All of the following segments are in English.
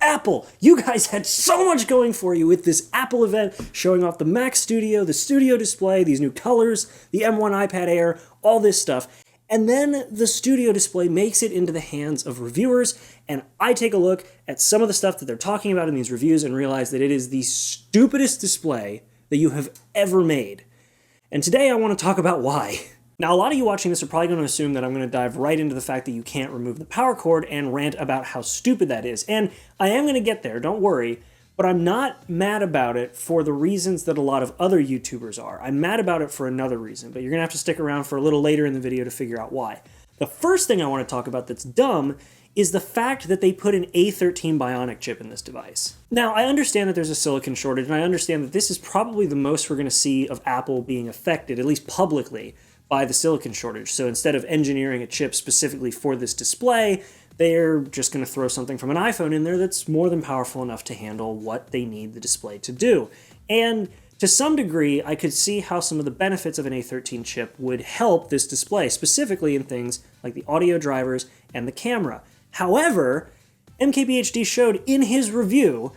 Apple, you guys had so much going for you with this Apple event, showing off the Mac Studio, the Studio Display, these new colors, the M1 iPad Air, all this stuff. And then the Studio Display makes it into the hands of reviewers, and I take a look at some of the stuff that they're talking about in these reviews and realize that it is the stupidest display that you have ever made. And today I want to talk about why. Now, a lot of you watching this are probably going to assume that I'm going to dive right into the fact that you can't remove the power cord and rant about how stupid that is. And I am going to get there, don't worry, but I'm not mad about it for the reasons that a lot of other YouTubers are. I'm mad about it for another reason, but you're going to have to stick around for a little later in the video to figure out why. The first thing I want to talk about that's dumb is the fact that they put an A13 Bionic chip in this device. Now, I understand that there's a silicon shortage, and I understand that this is probably the most we're going to see of Apple being affected, at least publicly, by the silicon shortage. So instead of engineering a chip specifically for this display, they're just going to throw something from an iPhone in there that's more than powerful enough to handle what they need the display to do. And to some degree, I could see how some of the benefits of an A13 chip would help this display, specifically in things like the audio drivers and the camera. However, MKBHD showed in his review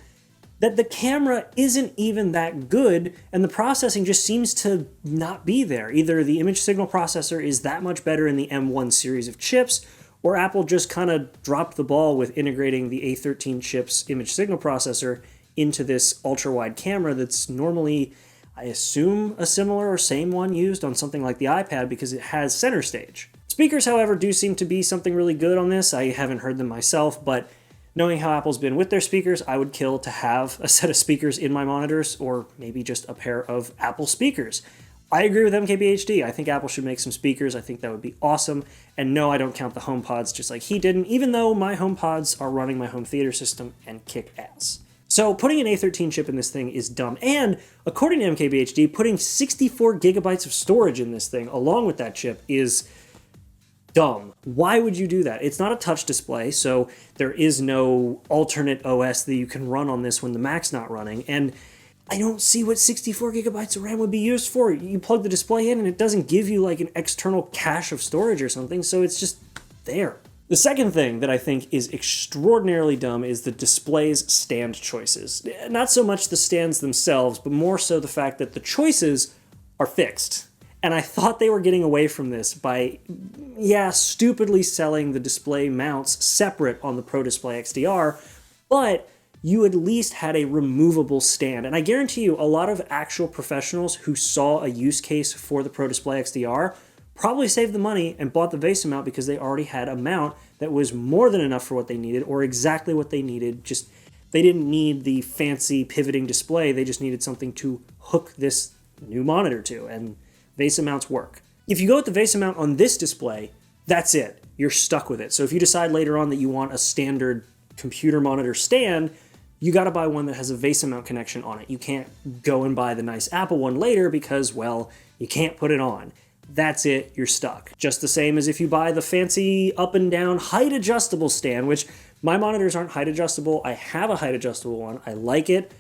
that the camera isn't even that good, and the processing just seems to not be there. Either the image signal processor is that much better in the M1 series of chips, or Apple just kind of dropped the ball with integrating the A13 chip's image signal processor into this ultra-wide camera that's normally, I assume, a similar or same one used on something like the iPad because it has center stage. Speakers, however, do seem to be something really good on this. I haven't heard them myself, but knowing how Apple's been with their speakers, I would kill to have a set of speakers in my monitors, or maybe just a pair of Apple speakers. I agree with MKBHD. I think Apple should make some speakers. I think that would be awesome. And no, I don't count the HomePods just like he didn't, even though my HomePods are running my home theater system and kick ass. So putting an A13 chip in this thing is dumb. And according to MKBHD, putting 64 gigabytes of storage in this thing along with that chip is dumb. Why would you do that? It's not a touch display, so there is no alternate OS that you can run on this when the Mac's not running, and I don't see what 64 gigabytes of RAM would be used for. You plug the display in and it doesn't give you like an external cache of storage or something, so it's just there. The second thing that I think is extraordinarily dumb is the display's stand choices. Not so much the stands themselves, but more so the fact that the choices are fixed. And I thought they were getting away from this by, stupidly selling the display mounts separate on the Pro Display XDR, but you at least had a removable stand. And I guarantee you, a lot of actual professionals who saw a use case for the Pro Display XDR probably saved the money and bought the VESA mount because they already had a mount that was more than enough for what they needed, or exactly what they needed. Just, they didn't need the fancy pivoting display, they just needed something to hook this new monitor to, and VESA mounts work. If you go with the VESA mount on this display, that's it. You're stuck with it. So if you decide later on that you want a standard computer monitor stand, you got to buy one that has a VESA mount connection on it. You can't go and buy the nice Apple one later because, well, you can't put it on. That's it, you're stuck. Just the same as if you buy the fancy up and down height adjustable stand, which my monitors aren't height adjustable. I have a height adjustable one. I like it.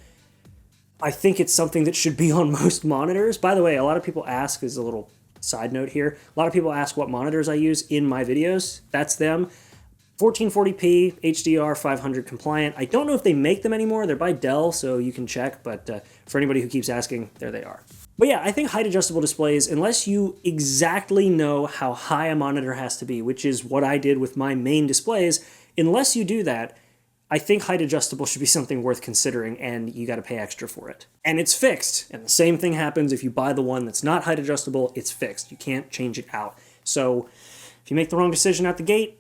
I think it's something that should be on most monitors. By the way, a lot of people ask, as a little side note here, a lot of people ask what monitors I use in my videos. That's them. 1440p, HDR, 500 compliant. I don't know if they make them anymore. They're by Dell, so you can check, but for anybody who keeps asking, there they are. But yeah, I think height adjustable displays, unless you exactly know how high a monitor has to be, which is what I did with my main displays, unless you do that, I think height adjustable should be something worth considering, and you got to pay extra for it. And it's fixed. And the same thing happens if you buy the one that's not height adjustable, it's fixed. You can't change it out. So if you make the wrong decision out the gate,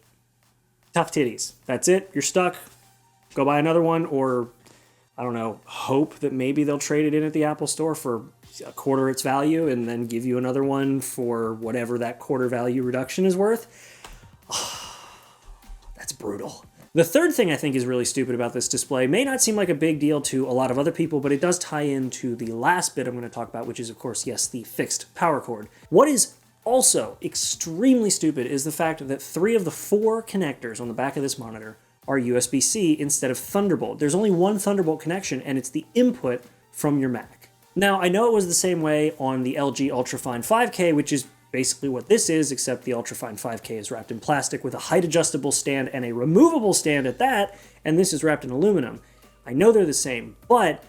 tough titties. That's it. You're stuck. Go buy another one, or I don't know, hope that maybe they'll trade it in at the Apple Store for a quarter its value and then give you another one for whatever that quarter value reduction is worth. That's brutal. The third thing I think is really stupid about this display may not seem like a big deal to a lot of other people, but it does tie into the last bit I'm going to talk about, which is, of course, yes, the fixed power cord. What is also extremely stupid is the fact that 3 of the 4 connectors on the back of this monitor are USB-C instead of Thunderbolt. There's only one Thunderbolt connection, and it's the input from your Mac. Now, I know it was the same way on the LG Ultrafine 5K, which is basically what this is, except the Ultrafine 5K is wrapped in plastic with a height adjustable stand and a removable stand at that, and this is wrapped in aluminum. I know they're the same, but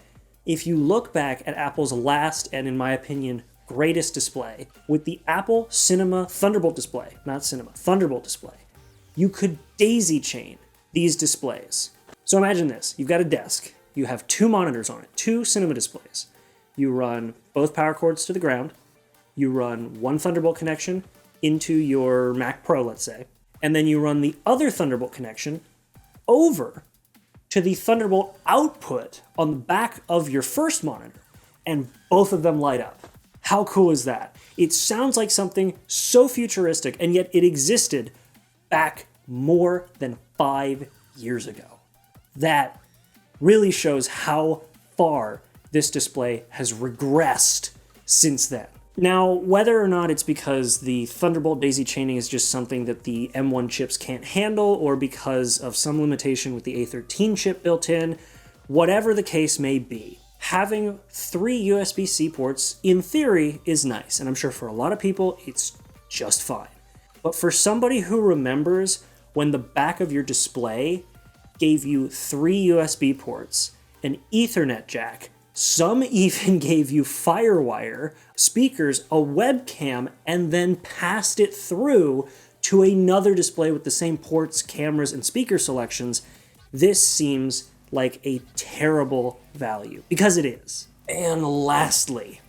if you look back at Apple's last and, in my opinion, greatest display, with the Apple Cinema Thunderbolt Display, not Cinema, Thunderbolt Display, you could daisy chain these displays. So imagine this, you've got a desk, you have two monitors on it, two cinema displays. You run both power cords to the ground, you run one Thunderbolt connection into your Mac Pro, let's say, and then you run the other Thunderbolt connection over to the Thunderbolt output on the back of your first monitor, and both of them light up. How cool is that? It sounds like something so futuristic, and yet it existed back more than 5 years ago. That really shows how far this display has regressed since then. Now, whether or not it's because the Thunderbolt daisy chaining is just something that the M1 chips can't handle, or because of some limitation with the A13 chip built in, whatever the case may be, having 3 USB-C ports, in theory, is nice. And I'm sure for a lot of people, it's just fine. But for somebody who remembers when the back of your display gave you 3 USB ports, an Ethernet jack, some even gave you FireWire, speakers, a webcam, and then passed it through to another display with the same ports, cameras, and speaker selections, this seems like a terrible value, because it is. And lastly,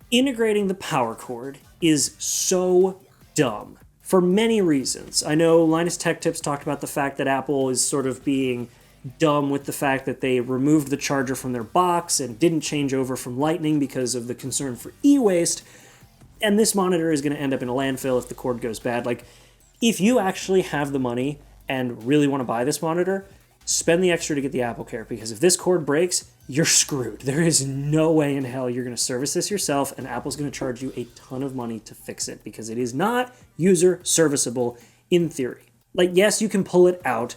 integrating the power cord is so dumb for many reasons. I know Linus Tech Tips talked about the fact that Apple is sort of being dumb with the fact that they removed the charger from their box and didn't change over from Lightning because of the concern for e-waste, and this monitor is going to end up in a landfill if the cord goes bad. Like, if you actually have the money and really want to buy this monitor, spend the extra to get the Apple Care, because if this cord breaks, you're screwed. There is no way in hell you're going to service this yourself, and Apple's going to charge you a ton of money to fix it, because it is not user serviceable in theory. Like, yes, you can pull it out,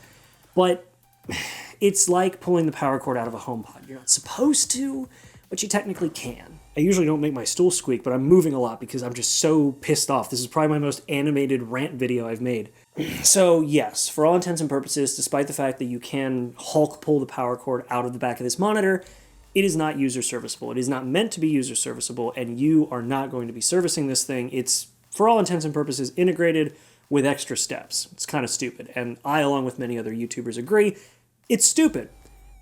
but it's like pulling the power cord out of a HomePod. You're not supposed to, but you technically can. I usually don't make my stool squeak, but I'm moving a lot because I'm just so pissed off. This is probably my most animated rant video I've made. So yes, for all intents and purposes, despite the fact that you can Hulk pull the power cord out of the back of this monitor, it is not user serviceable. It is not meant to be user serviceable, and you are not going to be servicing this thing. It's, for all intents and purposes, integrated with extra steps. It's kind of stupid, and I, along with many other YouTubers, agree it's stupid.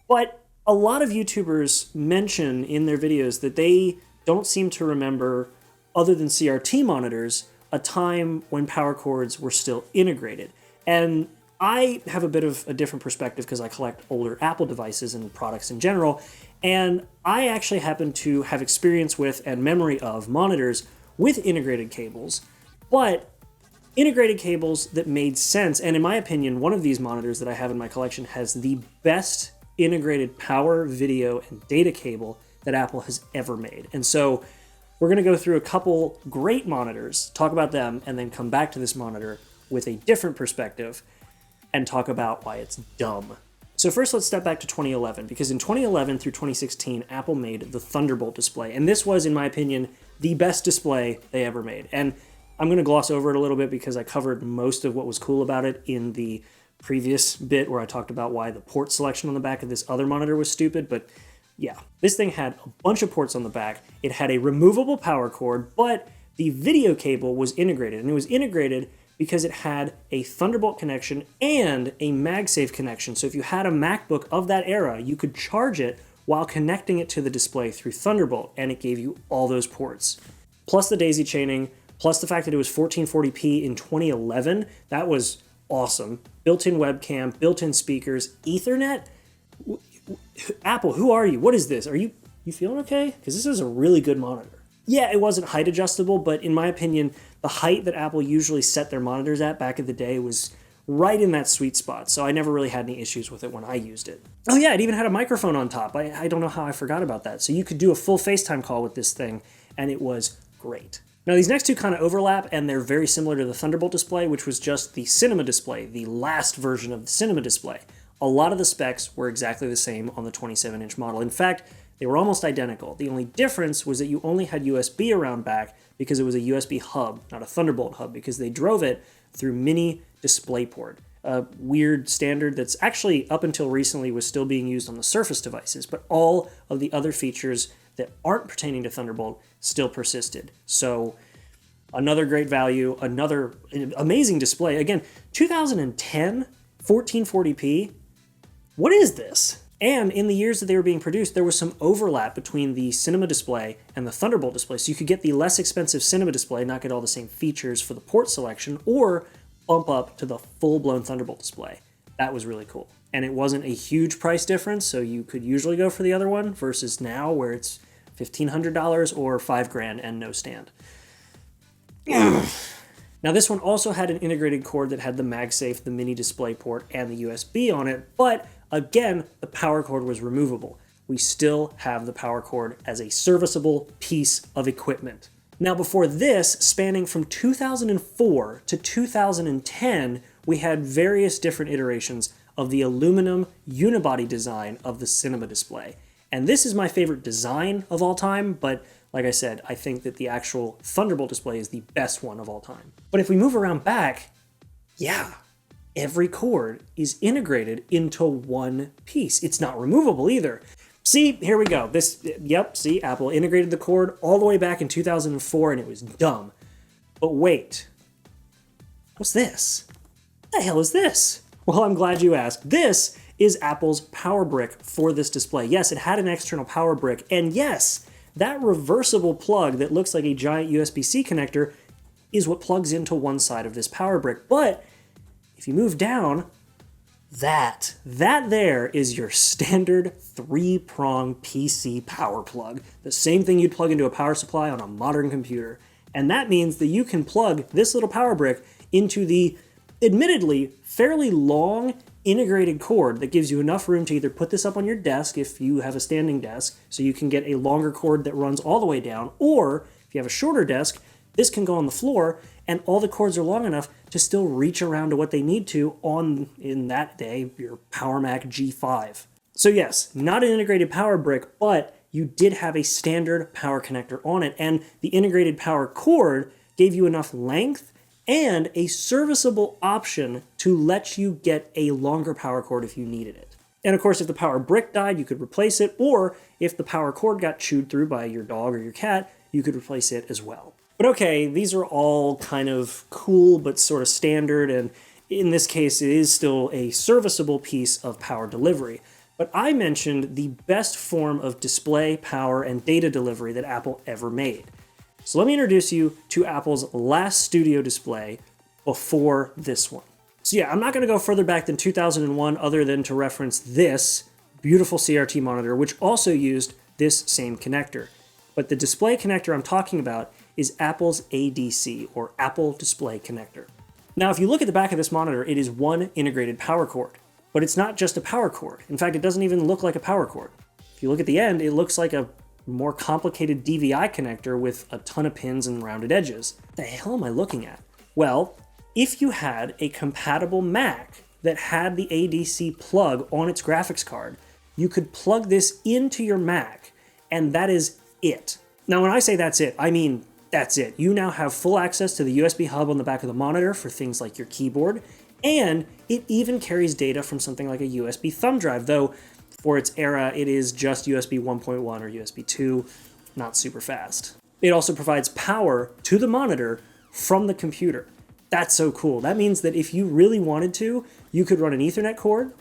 But a lot of YouTubers mention in their videos that they don't seem to remember, other than CRT monitors, a time when power cords were still integrated. And I have a bit of a different perspective because I collect older Apple devices and products in general, and I actually happen to have experience with and memory of monitors with integrated cables, but integrated cables that made sense. And in my opinion, one of these monitors that I have in my collection has the best integrated power, video, and data cable that Apple has ever made. And so we're going to go through a couple great monitors, talk about them, and then come back to this monitor with a different perspective and talk about why it's dumb. So first, let's step back to 2011, because in 2011 through 2016, Apple made the Thunderbolt display. And this was, in my opinion, the best display they ever made. And I'm going to gloss over it a little bit because I covered most of what was cool about it in the previous bit where I talked about why the port selection on the back of this other monitor was stupid. But yeah, this thing had a bunch of ports on the back. It had a removable power cord, but the video cable was integrated. And it was integrated because it had a Thunderbolt connection and a MagSafe connection. So if you had a MacBook of that era, you could charge it while connecting it to the display through Thunderbolt, and it gave you all those ports. Plus the daisy chaining, plus the fact that it was 1440p in 2011, that was awesome. Built-in webcam, built-in speakers, Ethernet. Apple, who are you? What is this? Are you feeling okay? Because this is a really good monitor. Yeah, it wasn't height adjustable, but in my opinion, the height that Apple usually set their monitors at back in the day was right in that sweet spot, so I never really had any issues with it when I used it. Oh yeah, it even had a microphone on top. I don't know how I forgot about that. So you could do a full FaceTime call with this thing, and it was great. Now these next two kind of overlap, and they're very similar to the Thunderbolt display, which was just the Cinema display, the last version of the Cinema display. A lot of the specs were exactly the same on the 27-inch model. In fact, They were almost identical. The only difference was that you only had USB around back because it was a USB hub, not a Thunderbolt hub, because they drove it through mini DisplayPort, a weird standard that's actually up until recently was still being used on the Surface devices, but all of the other features that aren't pertaining to Thunderbolt still persisted. So another great value, another amazing display. Again, 2010, 1440p. What is this? And in the years that they were being produced, there was some overlap between the Cinema display and the Thunderbolt display. So you could get the less expensive Cinema display, not get all the same features for the port selection, or bump up to the full-blown Thunderbolt display. That was really cool. And it wasn't a huge price difference, so you could usually go for the other one versus now where it's $1,500 or $5,000 and no stand. Now this one also had an integrated cord that had the MagSafe, the mini display port, and the USB on it, but again, the power cord was removable. We still have the power cord as a serviceable piece of equipment. Now before this, spanning from 2004 to 2010, we had various different iterations of the aluminum unibody design of the Cinema display. And this is my favorite design of all time, but like I said, I think that the actual Thunderbolt display is the best one of all time. But if we move around back, yeah, every cord is integrated into one piece. It's not removable either. See, here we go. See, Apple integrated the cord all the way back in 2004 and it was dumb. But wait, what's this? What the hell is this? Well, I'm glad you asked. This is Apple's power brick for this display. Yes, it had an external power brick, and yes, that reversible plug that looks like a giant USB-C connector is what plugs into one side of this power brick. But if you move down, that there is your standard 3-prong PC power plug. The same thing you'd plug into a power supply on a modern computer. And that means that you can plug this little power brick into the admittedly fairly long integrated cord that gives you enough room to either put this up on your desk if you have a standing desk, so you can get a longer cord that runs all the way down, or if you have a shorter desk, this can go on the floor and all the cords are long enough to still reach around to what they need to on, in that day, your Power Mac G5. So yes, not an integrated power brick, but you did have a standard power connector on it, and the integrated power cord gave you enough length and a serviceable option to let you get a longer power cord if you needed it. And of course, if the power brick died, you could replace it, or if the power cord got chewed through by your dog or your cat, you could replace it as well. But okay, these are all kind of cool but sort of standard, and in this case, it is still a serviceable piece of power delivery. But I mentioned the best form of display, power, and data delivery that Apple ever made. So let me introduce you to Apple's last studio display before this one. So yeah, I'm not going to go further back than 2001 other than to reference this beautiful CRT monitor, which also used this same connector. But the display connector I'm talking about is Apple's ADC, or Apple Display Connector. Now, if you look at the back of this monitor, it is one integrated power cord. But it's not just a power cord. In fact, it doesn't even look like a power cord. If you look at the end, it looks like a more complicated DVI connector with a ton of pins and rounded edges. What the hell am I looking at? Well, if you had a compatible Mac that had the ADC plug on its graphics card, you could plug this into your Mac, and that is it. Now, when I say that's it, I mean that's it. You now have full access to the USB hub on the back of the monitor for things like your keyboard, and it even carries data from something like a USB thumb drive, though for its era, it is just USB 1.1 or USB 2, not super fast. It also provides power to the monitor from the computer. That's so cool. That means that if you really wanted to, you could run an Ethernet cord,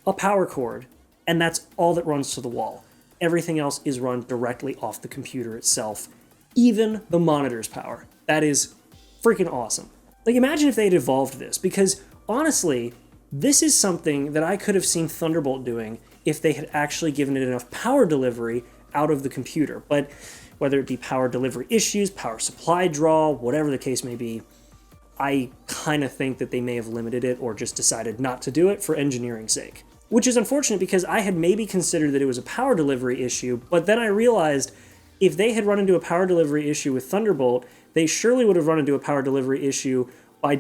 a power cord, and that's all that runs to the wall. Everything else is run directly off the computer itself, even the monitor's power. That is freaking awesome. Like, imagine if they had evolved this, because honestly, this is something that I could have seen Thunderbolt doing if they had actually given it enough power delivery out of the computer. But whether it be power delivery issues, power supply draw, whatever the case may be, I kind of think that they may have limited it or just decided not to do it for engineering's sake. Which is unfortunate because I had maybe considered that it was a power delivery issue, but then I realized if they had run into a power delivery issue with Thunderbolt, they surely would have run into a power delivery issue by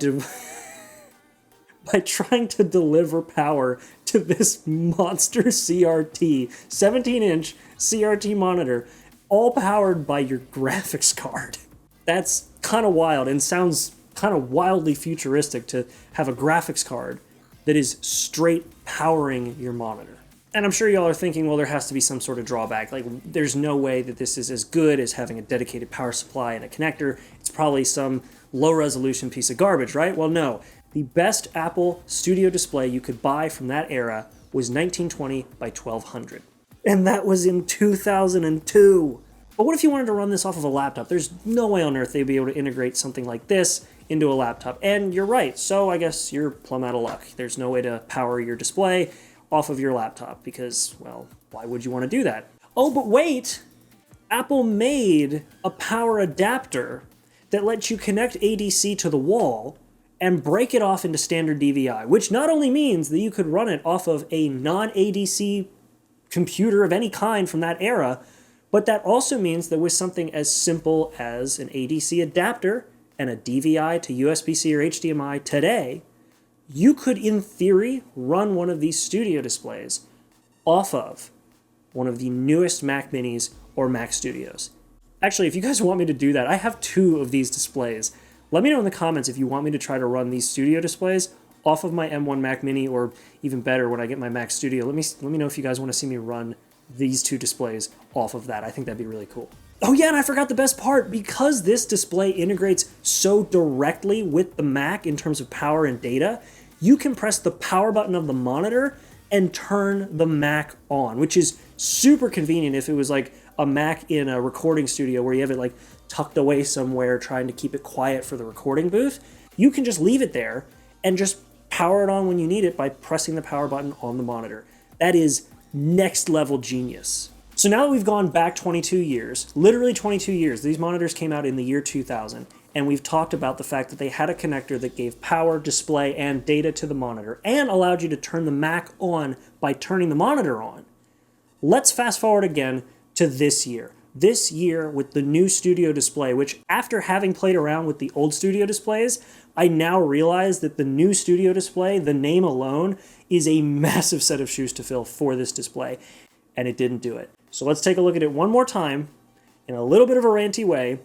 trying to deliver power to this monster CRT, 17-inch CRT monitor, all powered by your graphics card. That's kind of wild and sounds kind of wildly futuristic to have a graphics card that is straight powering your monitor. And I'm sure y'all are thinking, well, there has to be some sort of drawback. Like, there's no way that this is as good as having a dedicated power supply and a connector. It's probably some low-resolution piece of garbage, right? Well, no. The best Apple Studio display you could buy from that era was 1920 by 1200. And that was in 2002. But what if you wanted to run this off of a laptop? There's no way on earth they'd be able to integrate something like this into a laptop. And you're right, so I guess you're plumb out of luck. There's no way to power your display off of your laptop because, well, why would you want to do that? Oh, but wait! Apple made a power adapter that lets you connect ADC to the wall and break it off into standard DVI, which not only means that you could run it off of a non-ADC computer of any kind from that era, but that also means that with something as simple as an ADC adapter and a DVI to USB-C or HDMI today, you could, in theory, run one of these studio displays off of one of the newest Mac Minis or Mac Studios. Actually, if you guys want me to do that, I have 2 of these displays. Let me know in the comments if you want me to try to run these studio displays off of my M1 Mac Mini, or even better, when I get my Mac Studio. Let me know if you guys want to see me run these 2 displays off of that. I think that'd be really cool. Oh yeah, and I forgot the best part. Because this display integrates so directly with the Mac in terms of power and data, you can press the power button of the monitor and turn the Mac on, which is super convenient if it was like a Mac in a recording studio where you have it like tucked away somewhere trying to keep it quiet for the recording booth. You can just leave it there and just power it on when you need it by pressing the power button on the monitor. That is next level genius. So now that we've gone back 22 years, literally 22 years, these monitors came out in the year 2000, and we've talked about the fact that they had a connector that gave power, display, and data to the monitor, and allowed you to turn the Mac on by turning the monitor on. Let's fast forward again to this year. This year with the new Studio display, which after having played around with the old Studio displays, I now realize that the new Studio display, the name alone, is a massive set of shoes to fill for this display, and it didn't do it. So let's take a look at it one more time in a little bit of a ranty way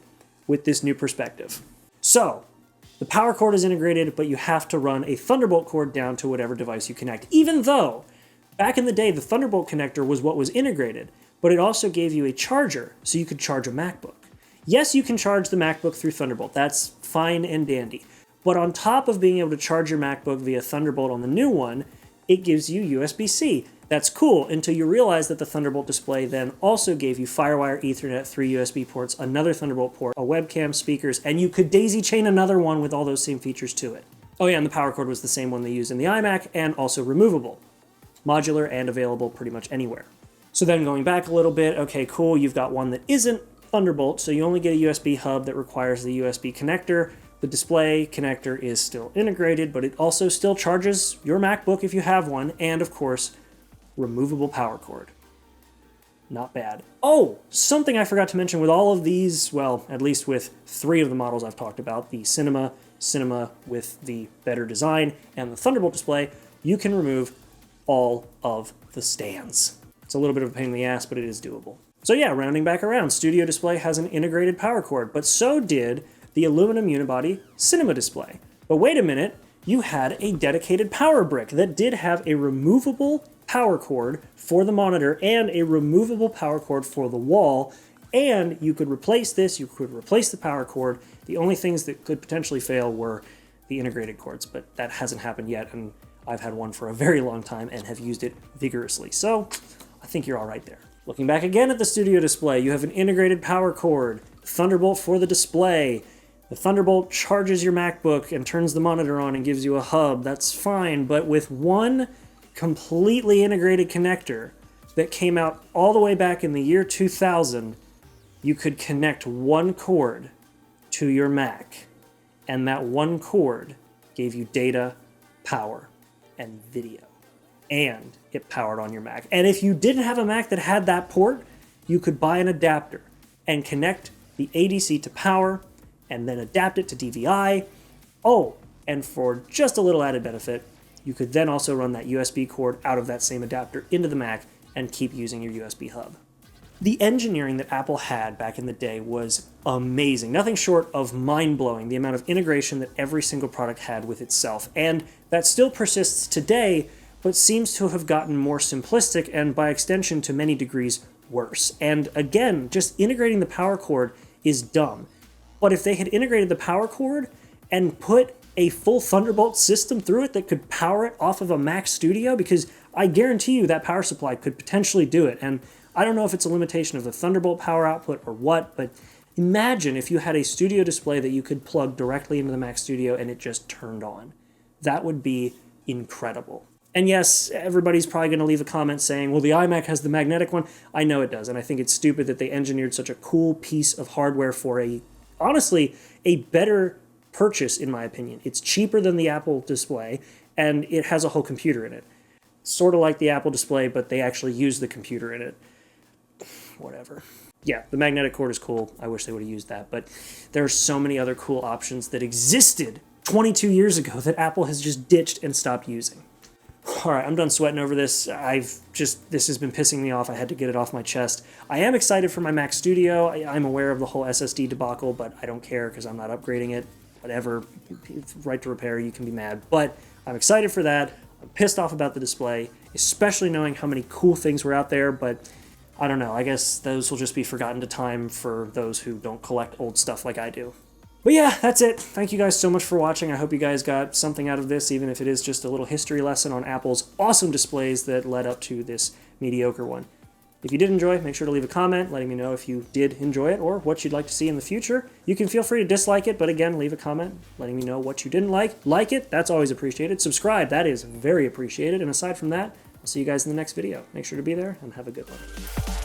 with this new perspective. So, the power cord is integrated, but you have to run a Thunderbolt cord down to whatever device you connect, even though back in the day the Thunderbolt connector was what was integrated, but it also gave you a charger so you could charge a MacBook. Yes, you can charge the MacBook through Thunderbolt, that's fine and dandy. But on top of being able to charge your MacBook via Thunderbolt on the new one, it gives you USB-C. That's cool until you realize that the Thunderbolt display then also gave you FireWire, Ethernet, 3 USB ports, another Thunderbolt port, a webcam, speakers, and you could daisy chain another one with all those same features to it. Oh yeah, and the power cord was the same one they used in the iMac and also removable. Modular and available pretty much anywhere. So then going back a little bit, okay, cool, you've got one that isn't Thunderbolt, so you only get a USB hub that requires the USB connector. The display connector is still integrated, but it also still charges your MacBook if you have one, and of course, removable power cord. Not bad. Oh, something I forgot to mention with all of these, well, at least with 3 of the models I've talked about, the Cinema with the better design, and the Thunderbolt display, you can remove all of the stands. It's a little bit of a pain in the ass, but it is doable. So yeah, rounding back around, Studio Display has an integrated power cord, but so did the aluminum unibody Cinema display. But wait a minute, you had a dedicated power brick that did have a removable power cord for the monitor and a removable power cord for the wall, and you could replace this, you could replace the power cord. The only things that could potentially fail were the integrated cords, but that hasn't happened yet, and I've had one for a very long time and have used it vigorously, so I think you're all right there. Looking back again at the Studio display, you have an integrated power cord, Thunderbolt for the display. The Thunderbolt charges your MacBook and turns the monitor on and gives you a hub. That's fine, but with one completely integrated connector that came out all the way back in the year 2000, you could connect one cord to your Mac, and that one cord gave you data, power, and video. And it powered on your Mac. And if you didn't have a Mac that had that port, you could buy an adapter and connect the ADC to power and then adapt it to DVI. Oh, and for just a little added benefit, you could then also run that USB cord out of that same adapter into the Mac and keep using your USB hub. The engineering that Apple had back in the day was amazing. Nothing short of mind-blowing, the amount of integration that every single product had with itself. And that still persists today, but seems to have gotten more simplistic and, by extension, to many degrees, worse. And again, just integrating the power cord is dumb. But if they had integrated the power cord and put a full Thunderbolt system through it that could power it off of a Mac Studio, because I guarantee you that power supply could potentially do it. And I don't know if it's a limitation of the Thunderbolt power output or what, but imagine if you had a studio display that you could plug directly into the Mac Studio and it just turned on. That would be incredible. And yes, everybody's probably going to leave a comment saying, well, the iMac has the magnetic one. I know it does, and I think it's stupid that they engineered such a cool piece of hardware for honestly, a better purchase, in my opinion. It's cheaper than the Apple display, and it has a whole computer in it. Sort of like the Apple display, but they actually use the computer in it. Whatever. Yeah, the magnetic cord is cool. I wish they would have used that, but there are so many other cool options that existed 22 years ago that Apple has just ditched and stopped using. All right, I'm done sweating over this. This has been pissing me off. I had to get it off my chest. I am excited for my Mac Studio. I'm aware of the whole SSD debacle, but I don't care because I'm not upgrading it. Whatever, right to repair, you can be mad. But I'm excited for that. I'm pissed off about the display, especially knowing how many cool things were out there, but I don't know. I guess those will just be forgotten to time for those who don't collect old stuff like I do. But yeah, that's it. Thank you guys so much for watching. I hope you guys got something out of this, even if it is just a little history lesson on Apple's awesome displays that led up to this mediocre one. If you did enjoy, make sure to leave a comment letting me know if you did enjoy it or what you'd like to see in the future. You can feel free to dislike it, but again, leave a comment letting me know what you didn't like. Like it, that's always appreciated. Subscribe, that is very appreciated. And aside from that, I'll see you guys in the next video. Make sure to be there and have a good one.